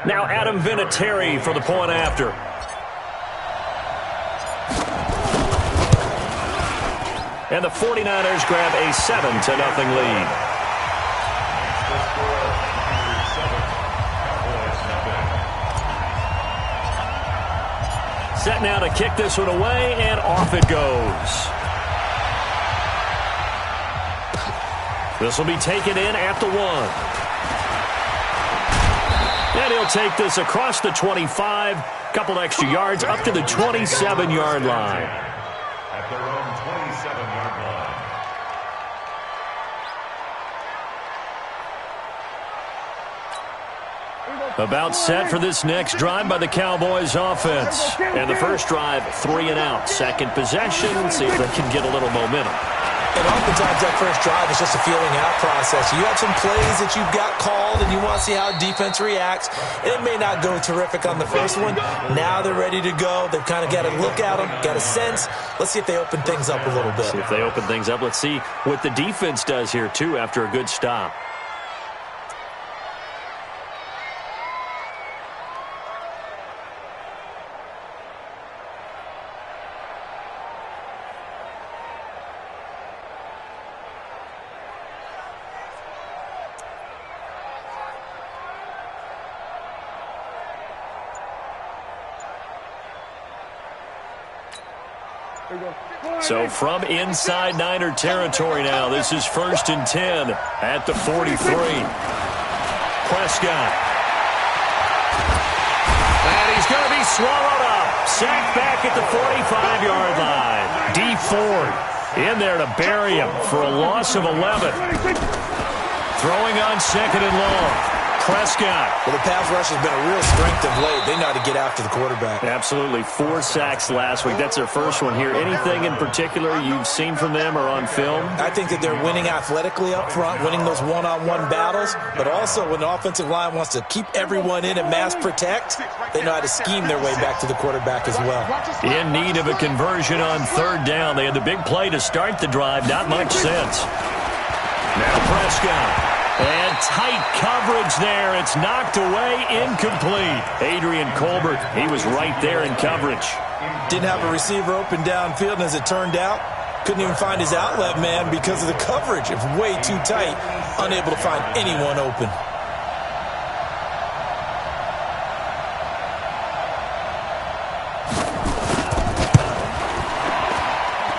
Now Adam Vinatieri for the point after. And the 49ers grab a 7-0 lead. Set now to kick this one away, and off it goes. This will be taken in at the 1. And he'll take this across the 25, couple extra yards up to the 27-yard line. At their own 27-yard line. About set for this next drive by the Cowboys offense. And the first drive, 3 and out. Second possession, see if they can get a little momentum. And oftentimes that first drive is just a feeling out process. You have some plays that you've got called and you want to see how defense reacts. And it may not go terrific on the first one. Now they're ready to go. They've kind of got to look at them, got a sense. Let's see if they open things up a little bit. See if they open things up. Let's see what the defense does here, too, after a good stop. So from inside Niner territory now, this is 1st and 10 at the 43. Prescott. And he's going to be swallowed up. Sacked back at the 45-yard line. D Ford in there to bury him for a loss of 11. Throwing on 2nd and long. Prescott. Well, the pass rush has been a real strength of late. They know how to get after the quarterback. Absolutely. 4 sacks last week. That's their first one here. Anything in particular you've seen from them or on film? I think that they're winning athletically up front, winning those one-on-one battles, but also when the offensive line wants to keep everyone in and mass protect, they know how to scheme their way back to the quarterback as well. In need of a conversion on 3rd down. They had the big play to start the drive. Not much sense. Now Prescott. And tight coverage there. It's knocked away, incomplete. Adrian Colbert, he was right there in coverage. Didn't have a receiver open downfield, and as it turned out, couldn't even find his outlet man because of the coverage. It's way too tight, unable to find anyone open.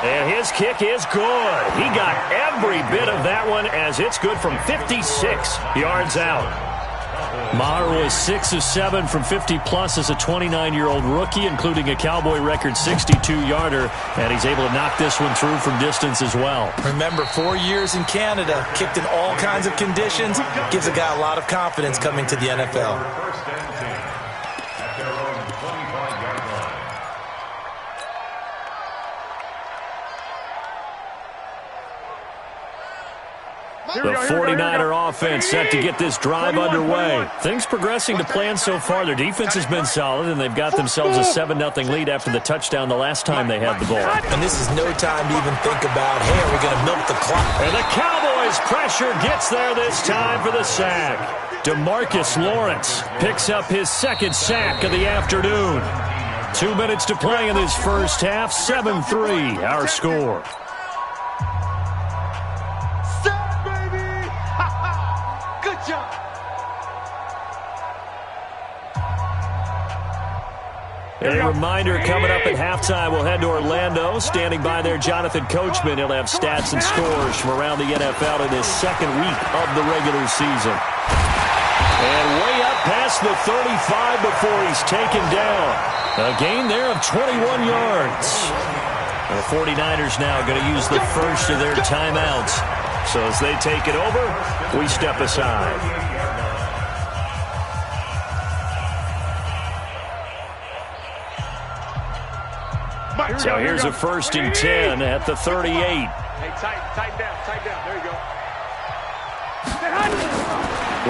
And his kick is good. He got every bit of that one as it's good from 56 yards out. Maher was 6 of 7 from 50-plus as a 29-year-old rookie, including a Cowboy record 62-yarder, and he's able to knock this one through from distance as well. Remember, 4 years in Canada, kicked in all kinds of conditions, gives a guy a lot of confidence coming to the NFL. First and 10 at their own 25-yard line. The 49er offense set to get this drive underway. Things progressing to plan so far. Their defense has been solid, and they've got themselves a 7-0 lead after the touchdown the last time they had the ball. And this is no time to even think about, hey, are we going to milk the clock? And the Cowboys' pressure gets there this time for the sack. DeMarcus Lawrence picks up his 2nd sack of the afternoon. 2 minutes to play in this first half. 7-3, our score. A reminder coming up at halftime, we'll head to Orlando. Standing by there, Jonathan Coachman. He'll have stats and scores from around the NFL in his 2nd week of the regular season. And way up past the 35 before he's taken down. A gain there of 21 yards. The 49ers now going to use the first of their timeouts. So as they take it over, we step aside. So here's a 1st and 10 at the 38. Hey, tighten down. There you go.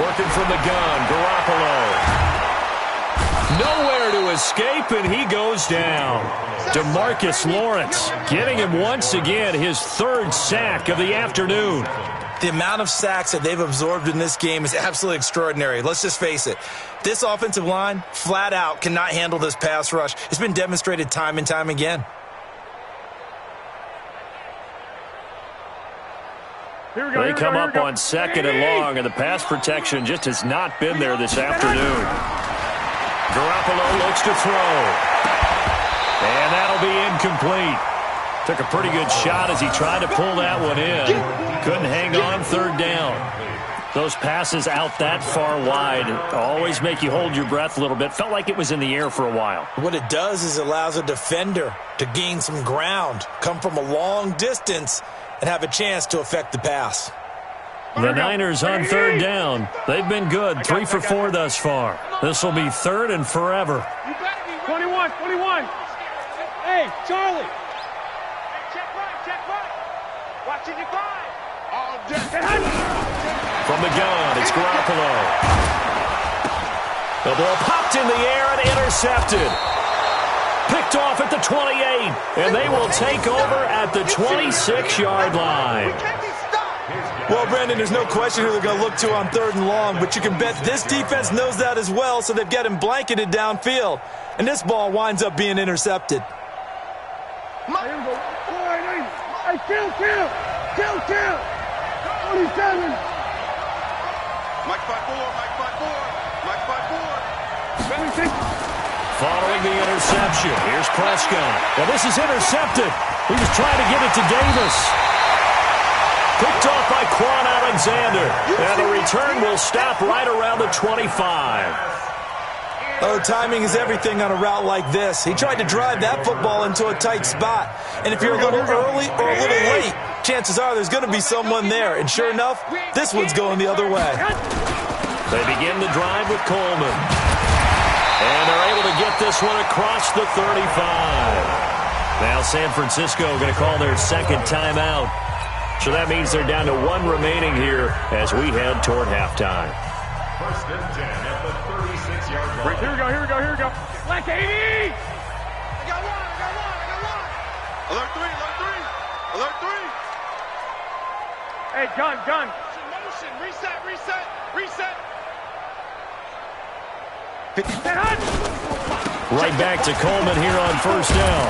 Working from the gun, Garoppolo. Nowhere to escape, and he goes down. DeMarcus Lawrence getting him once again his 3rd sack of the afternoon. The amount of sacks that they've absorbed in this game is absolutely extraordinary. Let's just face it. This offensive line, flat out, cannot handle this pass rush. It's been demonstrated time and time again. They come up on 2nd and long, and the pass protection just has not been there this afternoon. Garoppolo looks to throw. And that'll be incomplete. Took a pretty good shot as he tried to pull that one in. Couldn't hang on 3rd down. Those passes out that far wide always make you hold your breath a little bit. Felt like it was in the air for a while. What it does is it allows a defender to gain some ground, come from a long distance, and have a chance to affect the pass. The Niners on 3rd down. They've been good, 3 for 4 thus far. This will be 3rd and forever. 21. Hey, Charlie. Check right. Watching your grind. From the gun, it's Garoppolo. The ball popped in the air and intercepted. Picked off at the 28, and they will take over at the 26-yard line. Well, Brandon, there's no question who they're going to look to on 3rd and long, but you can bet this defense knows that as well, so they've got him blanketed downfield. And this ball winds up being intercepted. Hey, kill. 27. Mike 5-4. Following the interception, here's Prescott. Well, this is intercepted. He was trying to get it to Davis. Picked off by Quan Alexander. And the return will stop right around the 25. Oh, timing is everything on a route like this. He tried to drive that football into a tight spot. And if you're a little early or a little late, chances are there's going to be someone there. And sure enough, this one's going the other way. They begin the drive with Coleman. And they're able to get this one across the 35. Now San Francisco going to call their 2nd timeout. So that means they're down to 1 remaining here as we head toward halftime. 1st and 10 at the 36-yard line. Here we go. Like 80! I got one. Alert 3. Hey, gun. Motion. Reset. Right back to Coleman here on 1st down.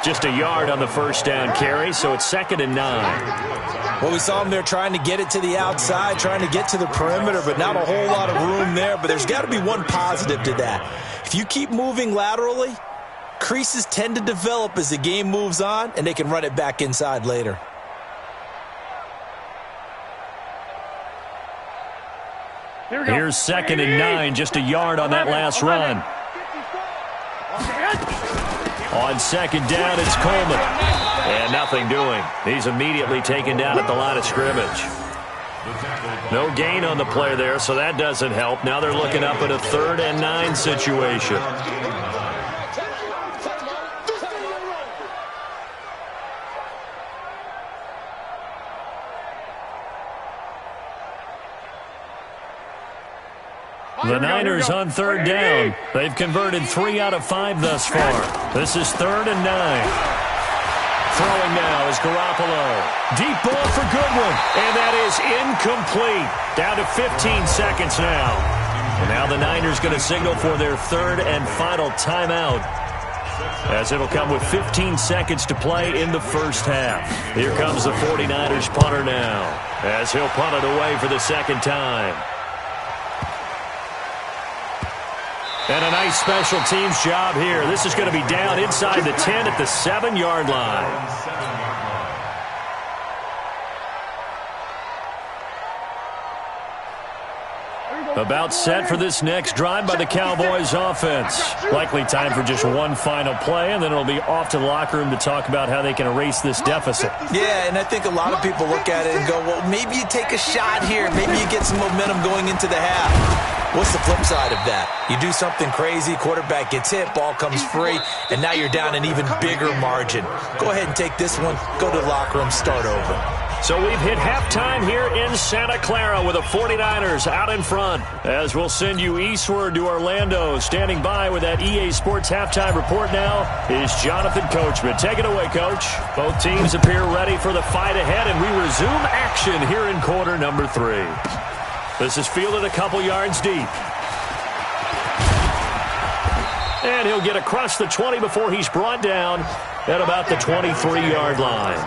Just a yard on the 1st down carry, so it's 2nd and 9. Well, we saw him there trying to get it to the outside, trying to get to the perimeter, but not a whole lot of room there. But there's got to be one positive to that. If you keep moving laterally, creases tend to develop as the game moves on, and they can run it back inside later. Here's 2nd and 9, just a yard on that last run. On 2nd down, it's Coleman. And nothing doing. He's immediately taken down at the line of scrimmage. No gain on the play there, so that doesn't help. Now they're looking up at a 3rd and 9 situation. The Niners on 3rd down. They've converted 3 out of 5 thus far. This is 3rd and 9. Throwing now is Garoppolo. Deep ball for Goodwin. And that is incomplete. Down to 15 seconds now. And now the Niners going to signal for their 3rd and final timeout, as it'll come with 15 seconds to play in the 1st half. Here comes the 49ers punter now, as he'll punt it away for the 2nd time. And a nice special teams job here. This is going to be down inside the 10 at the 7-yard line. About set for this next drive by the Cowboys offense. Likely time for just one final play, and then it'll be off to the locker room to talk about how they can erase this deficit. Yeah, and I think a lot of people look at it and go, well, maybe you take a shot here. Maybe you get some momentum going into the half. What's the flip side of that? You do something crazy, quarterback gets hit, ball comes free, and now you're down an even bigger margin. Go ahead and take this one, go to the locker room, start over. So we've hit halftime here in Santa Clara with the 49ers out in front. As we'll send you eastward to Orlando. Standing by with that EA Sports halftime report now is Jonathan Coachman. Take it away, Coach. Both teams appear ready for the fight ahead, and we resume action here in quarter number 3. This is fielded a couple yards deep. And he'll get across the 20 before he's brought down at about the 23-yard line.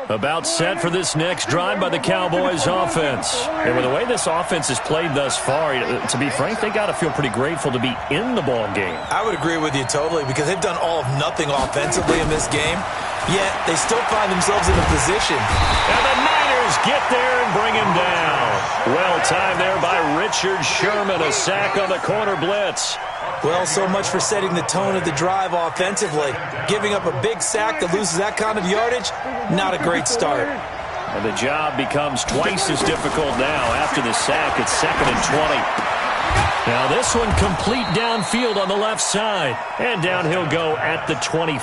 About set for this next drive by the Cowboys offense. And with the way this offense has played thus far, to be frank, they got to feel pretty grateful to be in the ball game. I would agree with you totally because they've done all of nothing offensively in this game, yet they still find themselves in a position. And the Niners get there and bring him down. Well timed there by Richard Sherman, a sack on the corner blitz. Well, so much for setting the tone of the drive offensively. Giving up a big sack that loses that kind of yardage, not a great start. And the job becomes twice as difficult now after the sack. It's 2nd and 20. Now this one complete downfield on the left side. And down he'll go at the 25.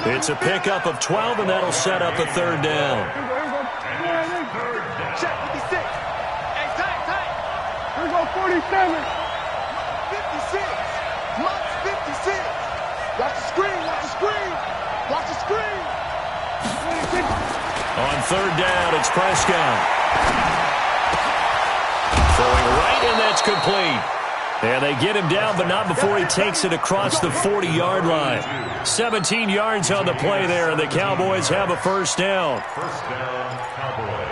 It's a pickup of 12, and that'll set up a 3rd down. Check 56. Hey, tight. Here we go, 47. 56. Mike 56. Watch the screen. Watch the screen. On 3rd down, it's Prescott. Throwing right, and that's complete. And they get him down, but not before he takes it across the 40-yard line. 17 yards on the play there, and the Cowboys have a 1st down. First down, Cowboys.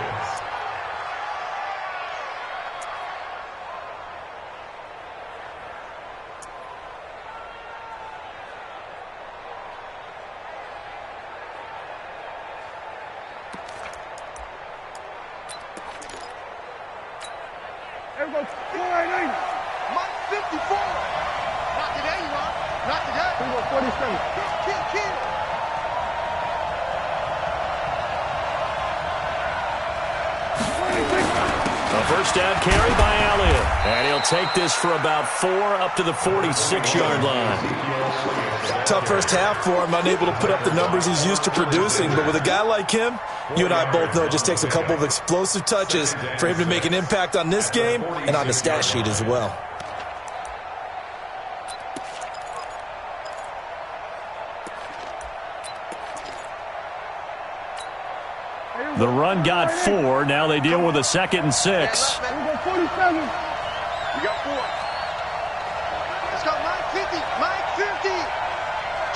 Here we go, 49. Mike 54. Not today, you are. Not today. Here we go, 47. Kill. A 1st down carry by Elliott. And he'll take this for about 4 up to the 46-yard line. Tough first half for him, unable to put up the numbers he's used to producing. But with a guy like him, you and I both know it just takes a couple of explosive touches for him to make an impact on this game and on the stat sheet as well. The run got 4. Now they deal with a 2nd and 6. Here we go, 47. We got 4. Let's go, Mike 50. Mike 50.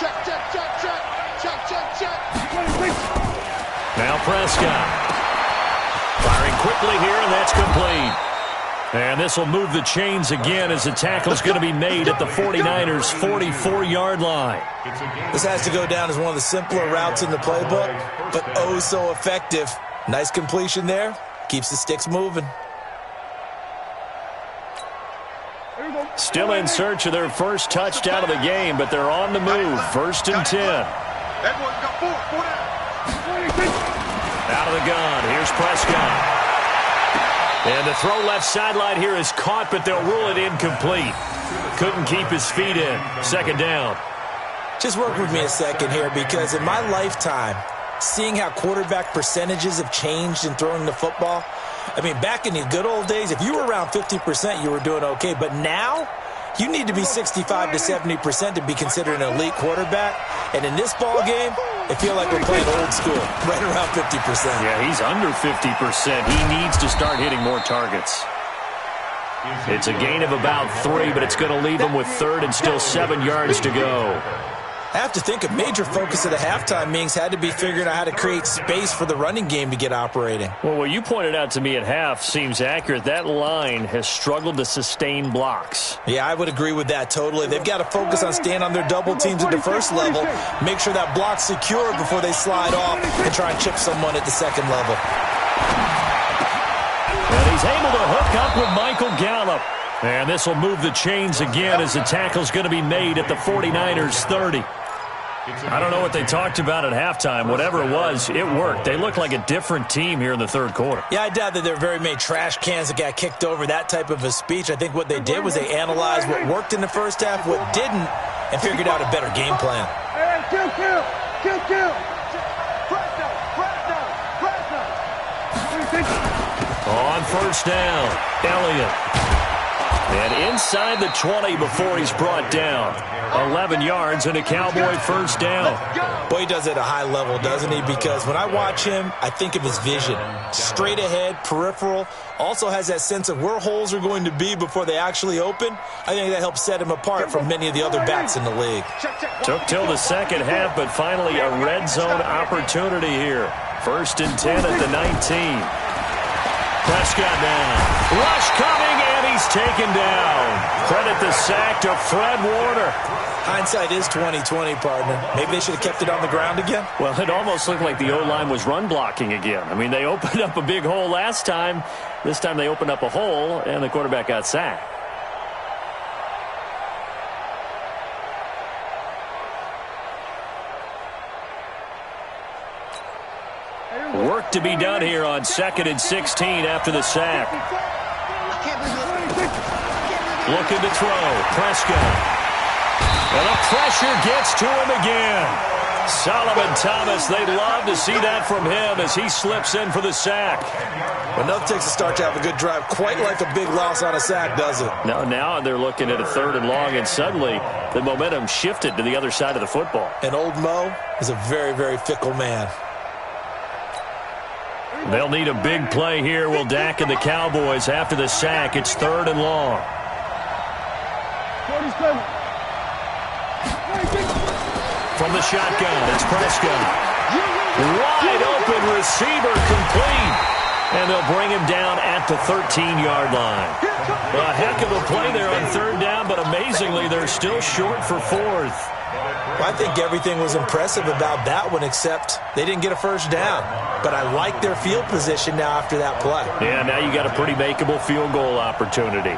Check. 26. Now Prescott. Firing quickly here, and that's complete. And this will move the chains again as the tackle's going to be made at the 49ers' 44-yard line. This has to go down as one of the simpler routes in the playbook, but oh so effective. Nice completion there. Keeps the sticks moving. Still in search of their first touchdown of the game, but they're on the move. 1st and 10. That boy's got 4 down. Out of the gun. Here's Prescott. And the throw left sideline here is caught, but they'll rule it incomplete. Couldn't keep his feet in. 2nd down. Just work with me a second here, because in my lifetime, seeing how quarterback percentages have changed in throwing the football, I mean, back in the good old days, if you were around 50%, you were doing okay. But now, you need to be 65 to 70% to be considered an elite quarterback. And in this ball game, I feel like we're playing old school, right around 50%. Yeah, he's under 50%. He needs to start hitting more targets. It's a gain of about 3, but it's going to leave him with 3rd and still 7 yards to go. I have to think a major focus of the halftime meetings had to be figuring out how to create space for the running game to get operating. Well, what you pointed out to me at half seems accurate. That line has struggled to sustain blocks. Yeah, I would agree with that totally. They've got to focus on staying on their double teams at the first level, make sure that block's secure before they slide off and try and chip someone at the 2nd level. And he's able to hook up with Michael Gallup. And this will move the chains again as the tackle's going to be made at the 49ers' 30. I don't know what they talked about at halftime. Whatever it was, it worked. They looked like a different team here in the third quarter. Yeah, I doubt that there were very many trash cans that got kicked over, that type of a speech. I think what they did was they analyzed what worked in the first half, what didn't, and figured out a better game plan. Hey, kill. On first down, Elliott. And inside the 20 before he's brought down. 11 yards and a Cowboy first down. Boy, he does it at a high level, doesn't he? Because when I watch him, I think of his vision. Straight ahead, peripheral. Also has that sense of where holes are going to be before they actually open. I think that helps set him apart from many of the other backs in the league. Took till the second half, but finally a red zone opportunity here. 1st and 10 at the 19. Prescott down. Rush coming, and he's taken down. Credit the sack to Fred Warner. Hindsight is 20/20, partner. Maybe they should have kept it on the ground again. Well, it almost looked like the O-line was run blocking again. I mean, they opened up a big hole last time. This time they opened up a hole, and the quarterback got sacked. Work to be done here on 2nd and 16 after the sack. Looking to throw. Prescott. And the pressure gets to him again. Solomon Thomas, they'd love to see that from him as he slips in for the sack. But nothing takes a start to have a good drive, quite like a big loss on a sack, does it? Now they're looking at a 3rd and long, and suddenly the momentum shifted to the other side of the football. And old Mo is a very, very fickle man. They'll need a big play here. Will Dak and the Cowboys after the sack. It's 3rd and long. 47. From the shotgun, it's Prescott. Wide open receiver complete. And they'll bring him down at the 13-yard line. A heck of a play there on 3rd down, but amazingly, they're still short for 4th. Well, I think everything was impressive about that one, except they didn't get a first down. But I like their field position now after that play. Yeah, now you got a pretty makeable field goal opportunity.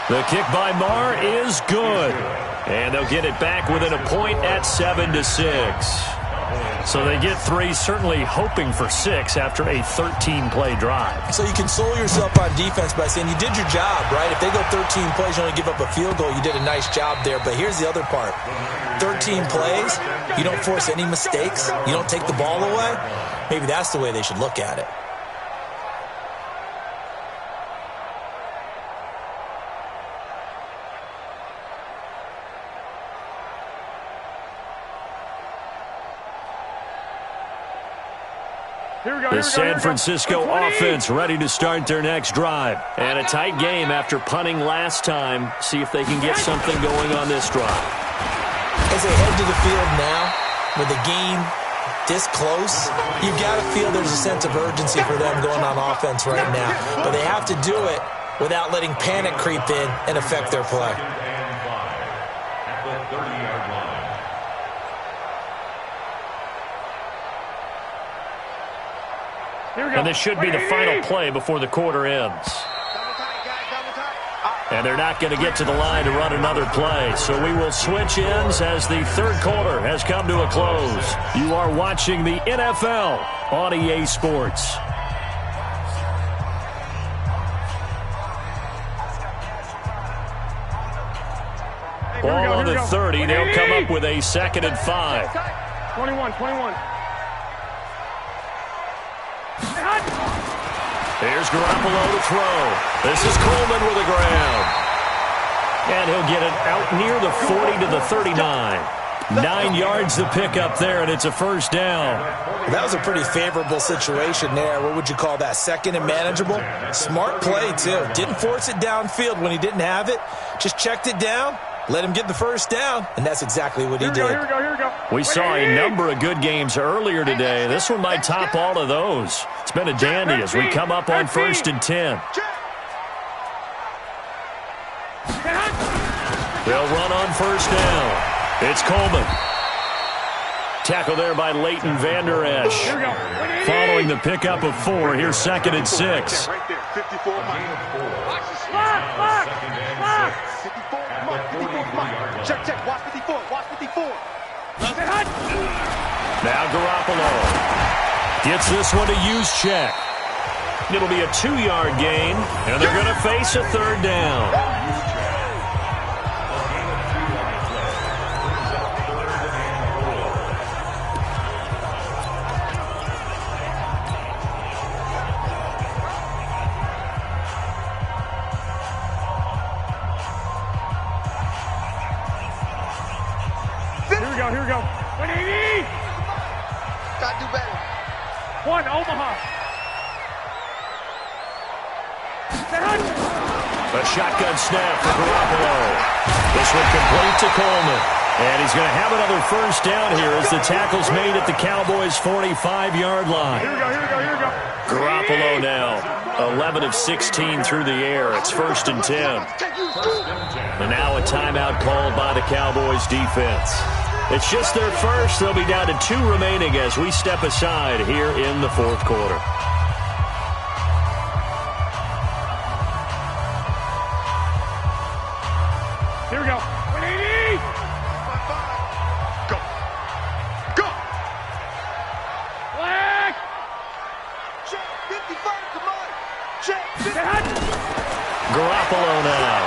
The kick by Marr is good. And they'll get it back within a point at 7-6. So they get 3, certainly hoping for 6 after a 13-play drive. So you console yourself on defense by saying you did your job, right? If they go 13 plays, you only give up a field goal, you did a nice job there. But here's the other part. 13 plays, you don't force any mistakes, you don't take the ball away. Maybe that's the way they should look at it. The San Francisco offense ready to start their next drive. And a tight game after punting last time. See if they can get something going on this drive. As they head to the field now, with the game this close, you've got to feel there's a sense of urgency for them going on offense right now. But they have to do it without letting panic creep in and affect their play. And this should be the final play before the quarter ends. And they're not going to get to the line to run another play. So we will switch ends as the 3rd quarter has come to a close. You are watching the NFL on EA Sports. Ball on the 30. They'll come up with a 2nd and 5. 21. Here's Garoppolo to throw. This is Coleman with the ground. And he'll get it out near the 40 to the 39. 9 yards to pick up there, and it's a first down. That was a pretty favorable situation there. What would you call that? 2nd and manageable? Smart play, too. Didn't force it downfield when he didn't have it. Just checked it down, let him get the first down, and that's exactly what he did. Here we go. We saw a number of good games earlier today. This one might top all of those. It's been a dandy as we come up on 1st and 10. They'll run on first down. It's Coleman. Tackle there by Leighton Vander Esch. Following the pickup of 4, here's 2nd and 6. Right there, 54 Mike. Watch the slot. 54 Mike. Check. Watch 54. Watch 54. Now Garoppolo gets this one to use check. It'll be a 2-yard gain, and they're going to face a 3rd down. Here we go. 180. Gotta do better. 1, Omaha. A shotgun snap for Garoppolo. This one complete to Coleman. And he's going to have another 1st down here as the tackle's made at the Cowboys' 45-yard line. Here we go. Garoppolo now, 11 of 16 through the air. It's 1st and 10. And now a timeout called by the Cowboys defense. It's just their first. They'll be down to 2 remaining as we step aside here in the 4th quarter. Here we go. 180. Go. Black. Check. 55. Come on. Check. Garoppolo now.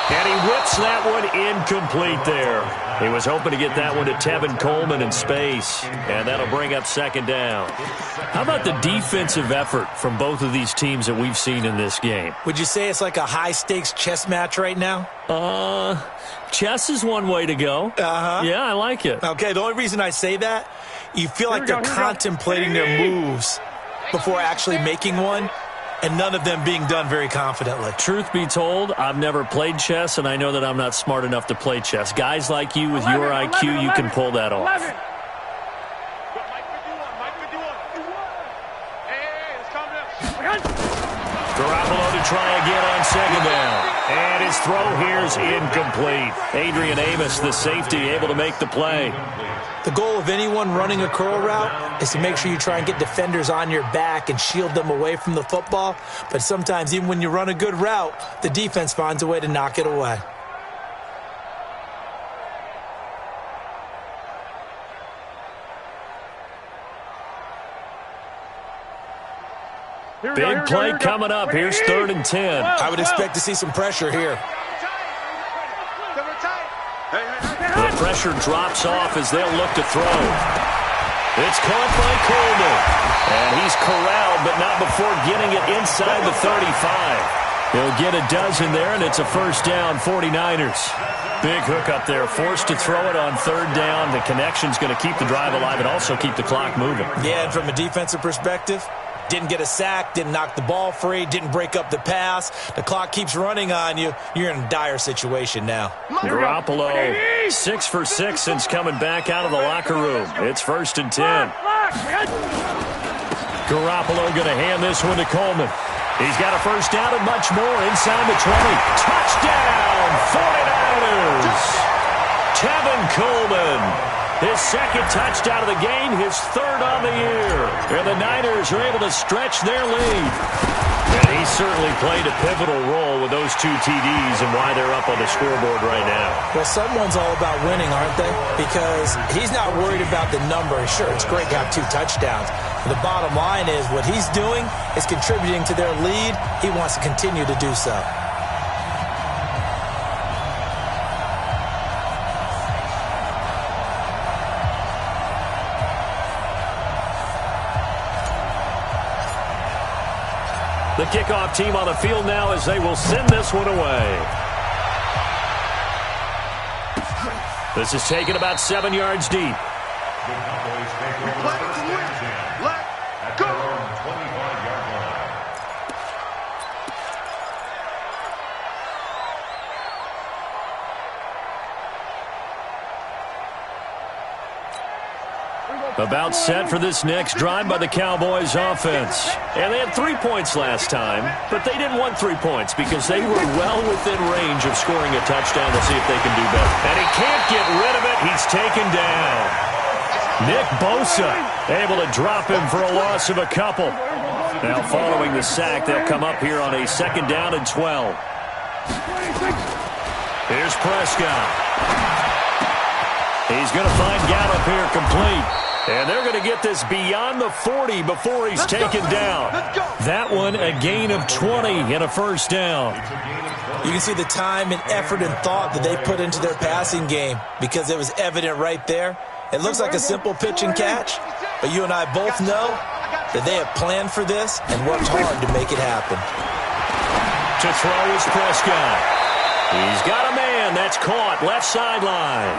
And he whips that one incomplete there. He was hoping to get that one to Tevin Coleman in space, and that'll bring up 2nd down. How about the defensive effort from both of these teams that we've seen in this game? Would you say it's like a high-stakes chess match right now? Chess is one way to go. Yeah, I like it. Okay, the only reason I say that, you feel like they're contemplating their moves before actually making one, and none of them being done very confidently. Truth be told, I've never played chess, and I know that I'm not smart enough to play chess. Guys like you with your IQ, you can pull that off. Mike 51. Hey, let's calm down. Garoppolo to try again on 2nd down. And his throw here's incomplete. Adrian Amos, the safety, able to make the play. The goal of anyone running a curl route is to make sure you try and get defenders on your back and shield them away from the football. But sometimes, even when you run a good route, the defense finds a way to knock it away. Big play coming up. Here's 3rd and 10. I would expect to see some pressure here. The pressure drops off as they'll look to throw. It's caught by Coleman. And he's corralled, but not before getting it inside the 35. He'll get a dozen there, and it's a 1st down, 49ers. Big hook up there, forced to throw it on 3rd down. The connection's going to keep the drive alive and also keep the clock moving. Yeah, and from a defensive perspective, didn't get a sack, didn't knock the ball free, didn't break up the pass. The clock keeps running on you. You're in a dire situation now. Garoppolo, 6 for 6 since coming back out of the locker room. It's 1st and 10. Garoppolo going to hand this one to Coleman. He's got a 1st down and much more inside the 20. Touchdown, 49ers! Tevin Coleman. His 2nd touchdown of the game, his 3rd on the year. And the Niners are able to stretch their lead. And he certainly played a pivotal role with those 2 TDs and why they're up on the scoreboard right now. Well, someone's all about winning, aren't they? Because he's not worried about the number. Sure, it's great to have 2 touchdowns. But the bottom line is what he's doing is contributing to their lead. He wants to continue to do so. The kickoff team on the field now as they will send this one away. This is taken about 7 yards deep. The Cowboys take over first and 10 at their own 25-yard line. About set for this next drive by the Cowboys offense. And they had 3 points last time, but they didn't want 3 points because they were well within range of scoring a touchdown. We'll see if they can do better. And he can't get rid of it. He's taken down. Nick Bosa able to drop him for a loss of a couple. Now following the sack, they'll come up here on a 2nd down and 12. Here's Prescott. He's going to find Gallup here complete. And they're going to get this beyond the 40 before he's taken down. That one a gain of 20 and a 1st down. You can see the time and effort and thought that they put into their passing game because it was evident right there. It looks like a simple pitch and catch, but you and I both know that they have planned for this and worked hard to make it happen. To throw is Prescott. He's got a man. That's caught. Left sideline.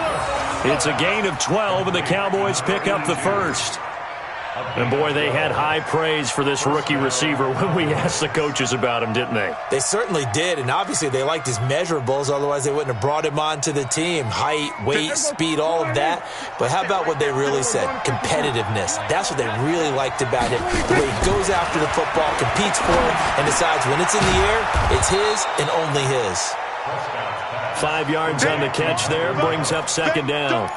It's a gain of 12, and the Cowboys pick up the 1st. And, boy, they had high praise for this rookie receiver when we asked the coaches about him, didn't they? They certainly did, and obviously they liked his measurables. Otherwise, they wouldn't have brought him onto the team. Height, weight, speed, all of that. But how about what they really said? Competitiveness. That's what they really liked about him. The way he goes after the football, competes for it, and decides when it's in the air, it's his and only his. 5 yards on the catch there, brings up 2nd down.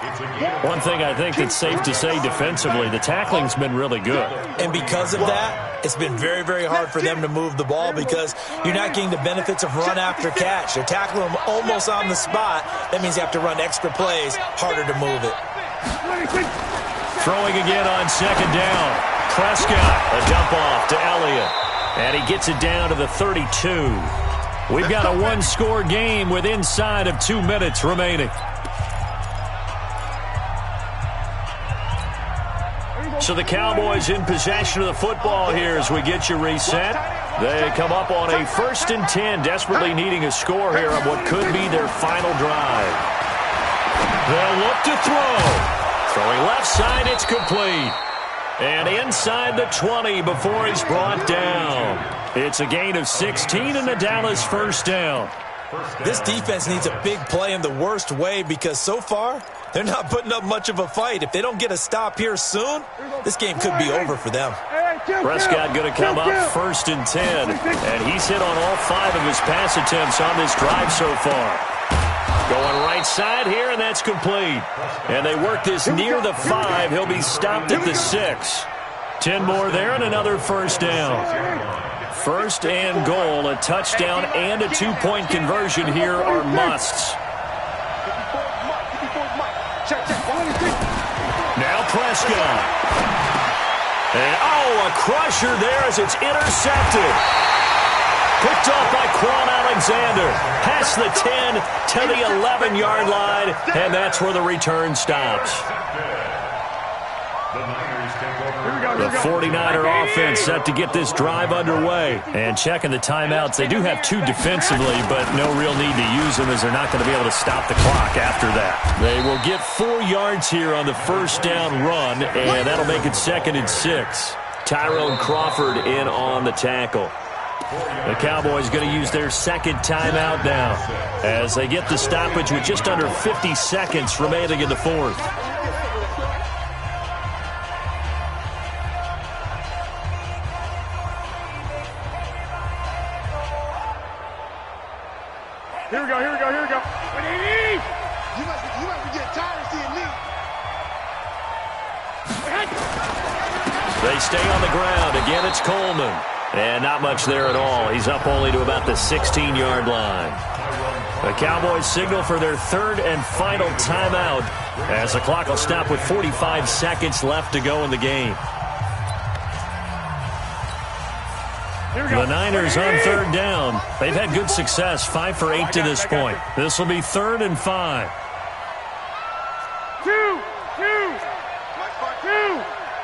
One thing I think that's safe to say defensively, the tackling's been really good. And because of that, it's been very, very hard for them to move the ball because you're not getting the benefits of run after catch. They're tackling them almost on the spot. That means you have to run extra plays, harder to move it. Throwing again on 2nd down. Prescott, a dump off to Elliott. And he gets it down to the 32. We've got a 1-score game with inside of 2 minutes remaining. So the Cowboys in possession of the football here as we get you reset. They come up on a 1st and 10, desperately needing a score here on what could be their final drive. They'll look to throw. Throwing left side, it's complete. And inside the 20 before he's brought down. It's a gain of 16 and the Dallas 1st down. This defense needs a big play in the worst way because so far they're not putting up much of a fight. If they don't get a stop here soon, this game could be over for them. Prescott going to come up 1st and 10. And he's hit on all 5 of his pass attempts on this drive so far. Going right side here, and that's complete. And they work this near the 5. He'll be stopped at the 6. 10 more there and another 1st down. 1st and goal, a touchdown and a 2-point conversion here are musts. Now Prescott. And a crusher there as it's intercepted. Picked off by Quan Alexander. Past the 10 to the 11-yard line, and that's where the return stops. The 49er offense set to get this drive underway. And checking the timeouts, they do have 2 defensively, but no real need to use them as they're not going to be able to stop the clock after that. They will get 4 yards here on the 1st down run, and that'll make it 2nd and 6. Tyrone Crawford in on the tackle. The Cowboys going to use their 2nd timeout now as they get the stoppage with just under 50 seconds remaining in the 4th. Here we go. You might be getting tired of seeing me. They stay on the ground. Again, it's Coleman. And not much there at all. He's up only to about the 16-yard line. The Cowboys signal for their 3rd and final timeout as the clock will stop with 45 seconds left to go in the game. The Niners on 3rd down. They've had good success, 5 for 8 to this point. This will be 3rd and 5. 2.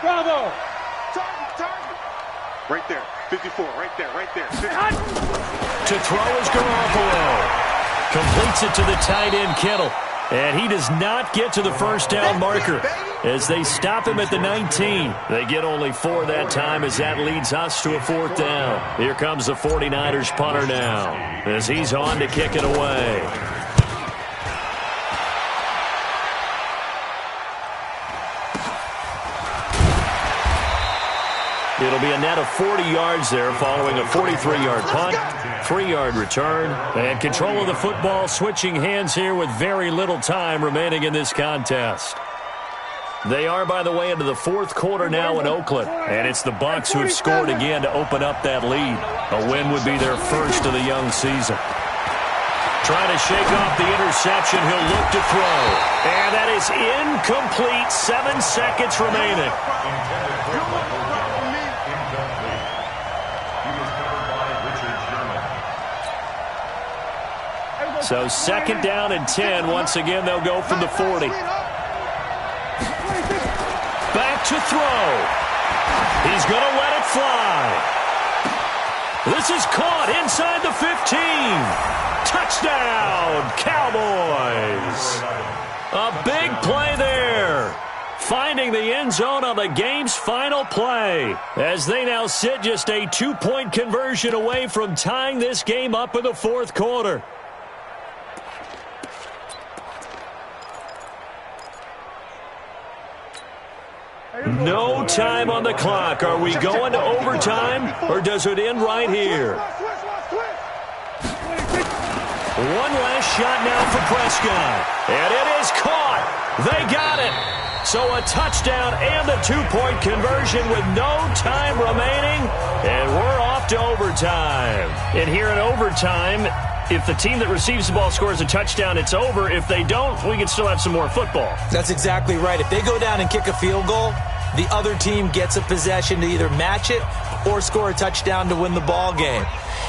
Bravo. Target. Right there. 54. Right there. 50. To throw is Garoppolo. Completes it to the tight end, Kittle. And he does not get to the 1st down marker as they stop him at the 19. They get only 4 that time as that leads us to a 4th down. Here comes the 49ers punter now as he's on to kick it away. It'll be a net of 40 yards there following a 43-yard punt, 3-yard return, and control of the football switching hands here with very little time remaining in this contest. They are, by the way, into the fourth quarter now in Oakland, and it's the Bucs who have scored again to open up that lead. A win would be their first of the young season. Trying to shake off the interception, he'll look to throw. And that is incomplete, 7 seconds remaining. So second down and 10. Once again, they'll go from the 40. Back to throw. He's going to let it fly. This is caught inside the 15. Touchdown, Cowboys. A big play there. Finding the end zone on the game's final play, as they now sit just a 2-point conversion away from tying this game up in the fourth quarter. No time on the clock. Are we going to overtime, or does it end right here? One last shot now for Prescott. And it is caught. They got it. So a touchdown and a 2-point conversion with no time remaining. And we're off to overtime. And here in overtime, if the team that receives the ball scores a touchdown, it's over. If they don't, we can still have some more football. That's exactly right. If they go down and kick a field goal, the other team gets a possession to either match it or score a touchdown to win the ball game.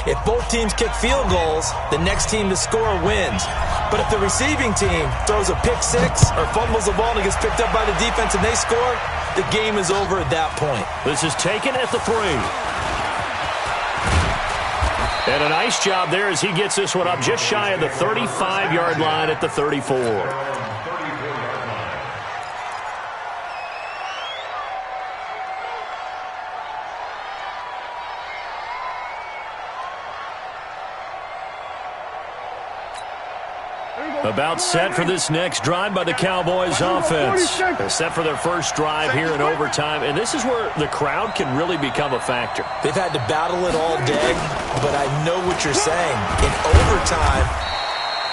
If both teams kick field goals, the next team to score wins. But if the receiving team throws a pick six or fumbles the ball and it gets picked up by the defense and they score, the game is over at that point. This is taken at the 3. And a nice job there as he gets this one up just shy of the 35-yard line at the 34. About set for this next drive by the Cowboys offense. They're set for their first drive here in overtime, and this is where the crowd can really become a factor. They've had to battle it all day, but I know what you're saying. In overtime,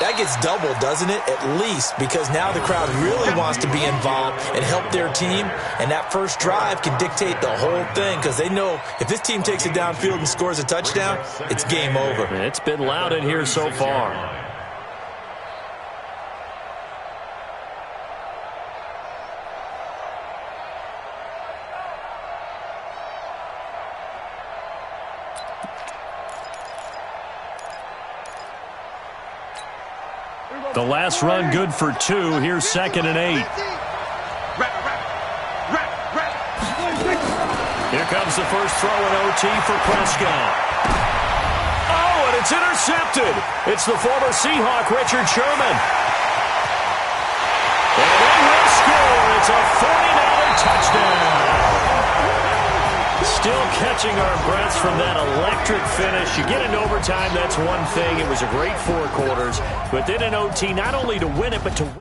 that gets doubled, doesn't it? At least, because now the crowd really wants to be involved and help their team, and that first drive can dictate the whole thing because they know if this team takes it downfield and scores a touchdown, it's game over. It's been loud in here so far. The last run good for 2. Here's 2nd and 8. Here comes the first throw in OT for Prescott. Oh, and it's intercepted. It's the former Seahawk, Richard Sherman. And they will score. It's a 49er touchdown. Still catching our breaths from that electric finish. You get into overtime, that's one thing. It was a great 4 quarters. But then in OT, not only to win it, but to win.